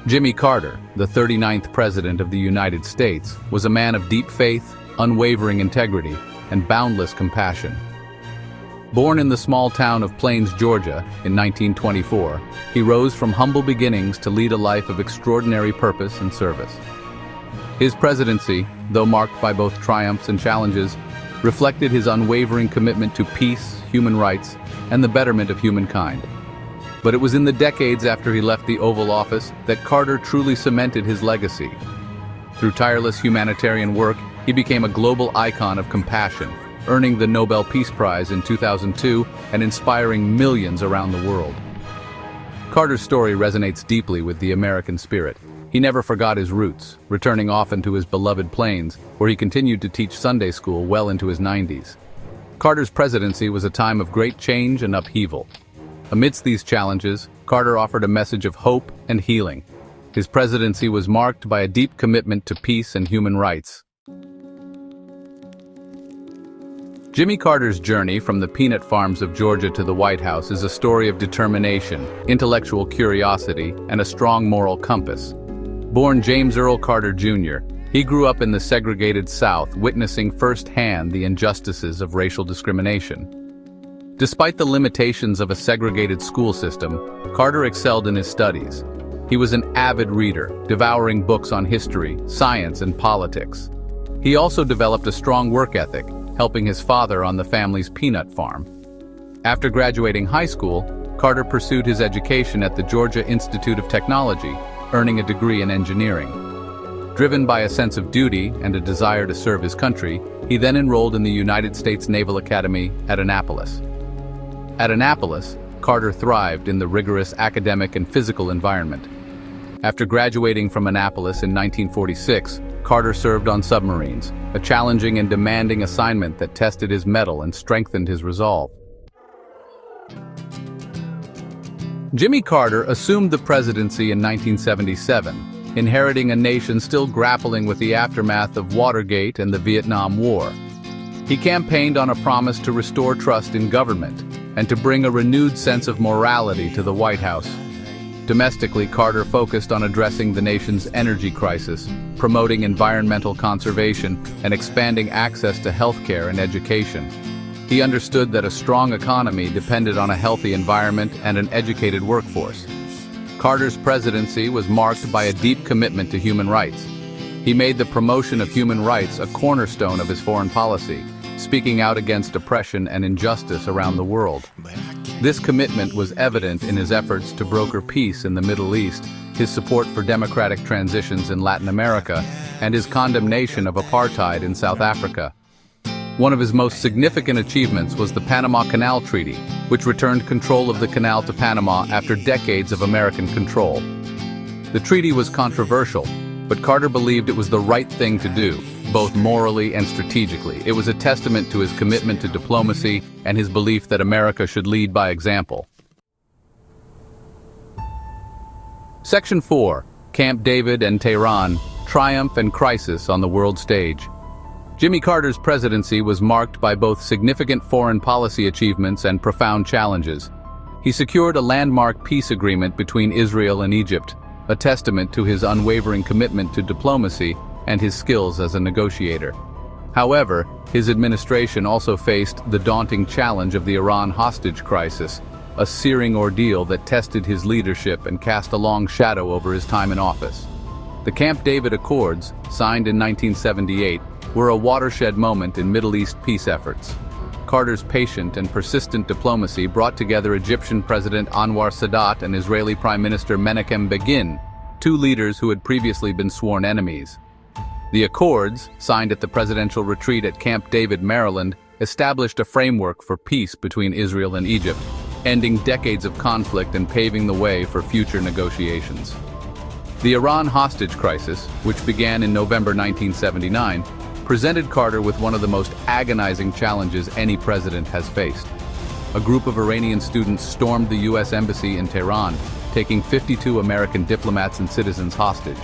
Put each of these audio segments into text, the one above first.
Jimmy Carter, the 39th President of the United States, was a man of deep faith, unwavering integrity, and boundless compassion. Born in the small town of Plains, Georgia, in 1924, he rose from humble beginnings to lead a life of extraordinary purpose and service. His presidency, though marked by both triumphs and challenges, reflected his unwavering commitment to peace, human rights, and the betterment of humankind. But it was in the decades after he left the Oval Office that Carter truly cemented his legacy. Through tireless humanitarian work, he became a global icon of compassion, earning the Nobel Peace Prize in 2002 and inspiring millions around the world. Carter's story resonates deeply with the American spirit. He never forgot his roots, returning often to his beloved Plains, where he continued to teach Sunday school well into his 90s. Carter's presidency was a time of great change and upheaval. Amidst these challenges, Carter offered a message of hope and healing. His presidency was marked by a deep commitment to peace and human rights. Jimmy Carter's journey from the peanut farms of Georgia to the White House is a story of determination, intellectual curiosity, and a strong moral compass. Born James Earl Carter Jr., he grew up in the segregated South, witnessing firsthand the injustices of racial discrimination. Despite the limitations of a segregated school system, Carter excelled in his studies. He was an avid reader, devouring books on history, science, and politics. He also developed a strong work ethic, helping his father on the family's peanut farm. After graduating high school, Carter pursued his education at the Georgia Institute of Technology, earning a degree in engineering. Driven by a sense of duty and a desire to serve his country, he then enrolled in the United States Naval Academy at Annapolis. At Annapolis, Carter thrived in the rigorous academic and physical environment. After graduating from Annapolis in 1946, Carter served on submarines, a challenging and demanding assignment that tested his mettle and strengthened his resolve. Jimmy Carter assumed the presidency in 1977, inheriting a nation still grappling with the aftermath of Watergate and the Vietnam War. He campaigned on a promise to restore trust in government and to bring a renewed sense of morality to the White House. Domestically, Carter focused on addressing the nation's energy crisis, promoting environmental conservation, and expanding access to healthcare and education. He understood that a strong economy depended on a healthy environment and an educated workforce. Carter's presidency was marked by a deep commitment to human rights. He made the promotion of human rights a cornerstone of his foreign policy, speaking out against oppression and injustice around the world. This commitment was evident in his efforts to broker peace in the Middle East, his support for democratic transitions in Latin America, and his condemnation of apartheid in South Africa. One of his most significant achievements was the Panama Canal Treaty, which returned control of the canal to Panama after decades of American control. The treaty was controversial, but Carter believed it was the right thing to do, both morally and strategically. It was a testament to his commitment to diplomacy and his belief that America should lead by example. Section 4. Camp David and Tehran, Triumph and Crisis on the World Stage. Jimmy Carter's presidency was marked by both significant foreign policy achievements and profound challenges. He secured a landmark peace agreement between Israel and Egypt, a testament to his unwavering commitment to diplomacy and his skills as a negotiator. However, his administration also faced the daunting challenge of the Iran hostage crisis, a searing ordeal that tested his leadership and cast a long shadow over his time in office. The Camp David Accords, signed in 1978, were a watershed moment in Middle East peace efforts. Carter's patient and persistent diplomacy brought together Egyptian President Anwar Sadat and Israeli Prime Minister Menachem Begin, two leaders who had previously been sworn enemies. The Accords, signed at the presidential retreat at Camp David, Maryland, established a framework for peace between Israel and Egypt, ending decades of conflict and paving the way for future negotiations. The Iran hostage crisis, which began in November 1979, presented Carter with one of the most agonizing challenges any president has faced. A group of Iranian students stormed the U.S. Embassy in Tehran, taking 52 American diplomats and citizens hostage.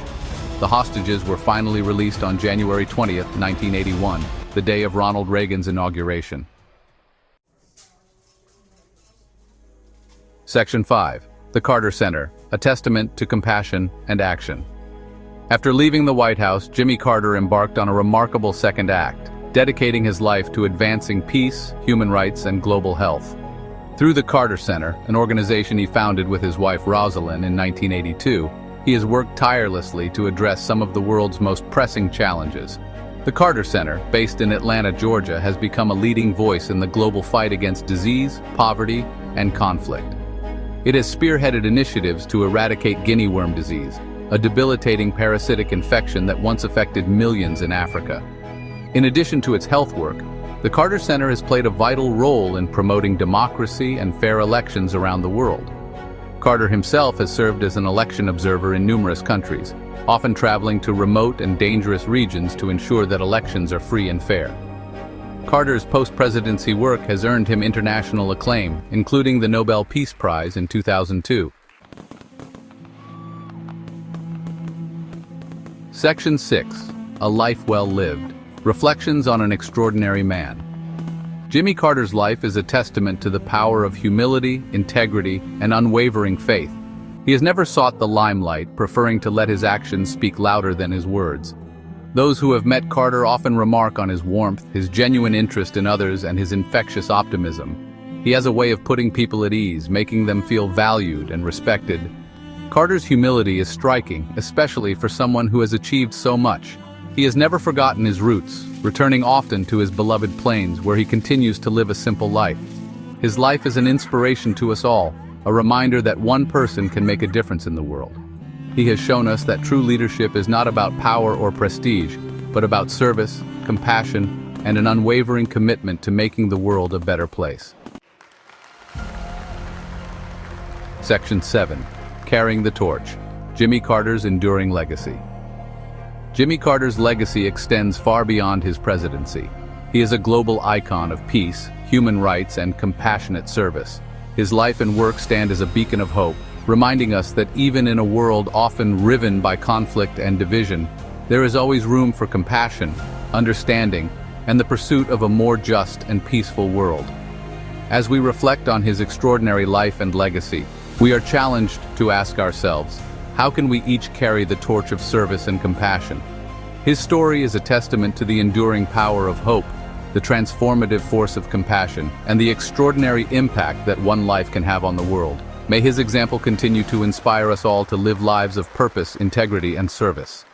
The hostages were finally released on January 20, 1981, the day of Ronald Reagan's inauguration. Section 5. The Carter Center, a testament to compassion and action. After leaving the White House, Jimmy Carter embarked on a remarkable second act, dedicating his life to advancing peace, human rights, and global health. Through the Carter Center, an organization he founded with his wife Rosalind in 1982, he has worked tirelessly to address some of the world's most pressing challenges. The Carter Center, based in Atlanta, Georgia, has become a leading voice in the global fight against disease, poverty, and conflict. It has spearheaded initiatives to eradicate guinea worm disease, a debilitating parasitic infection that once affected millions in Africa. In addition to its health work, the Carter Center has played a vital role in promoting democracy and fair elections around the world. Carter himself has served as an election observer in numerous countries, often traveling to remote and dangerous regions to ensure that elections are free and fair. Carter's post-presidency work has earned him international acclaim, including the Nobel Peace Prize in 2002. Section 6. A Life Well Lived. Reflections on an Extraordinary Man. Jimmy Carter's life is a testament to the power of humility, integrity, and unwavering faith. He has never sought the limelight, preferring to let his actions speak louder than his words. Those who have met Carter often remark on his warmth, his genuine interest in others, and his infectious optimism. He has a way of putting people at ease, making them feel valued and respected. Carter's humility is striking, especially for someone who has achieved so much. He has never forgotten his roots, returning often to his beloved plains where he continues to live a simple life. His life is an inspiration to us all, a reminder that one person can make a difference in the world. He has shown us that true leadership is not about power or prestige, but about service, compassion, and an unwavering commitment to making the world a better place. Section 7. Carrying the Torch. Jimmy Carter's Enduring Legacy. Jimmy Carter's legacy extends far beyond his presidency. He is a global icon of peace, human rights, and compassionate service. His life and work stand as a beacon of hope, reminding us that even in a world often riven by conflict and division, there is always room for compassion, understanding, and the pursuit of a more just and peaceful world. As we reflect on his extraordinary life and legacy, we are challenged to ask ourselves, how can we each carry the torch of service and compassion? His story is a testament to the enduring power of hope, the transformative force of compassion, and the extraordinary impact that one life can have on the world. May his example continue to inspire us all to live lives of purpose, integrity, and service.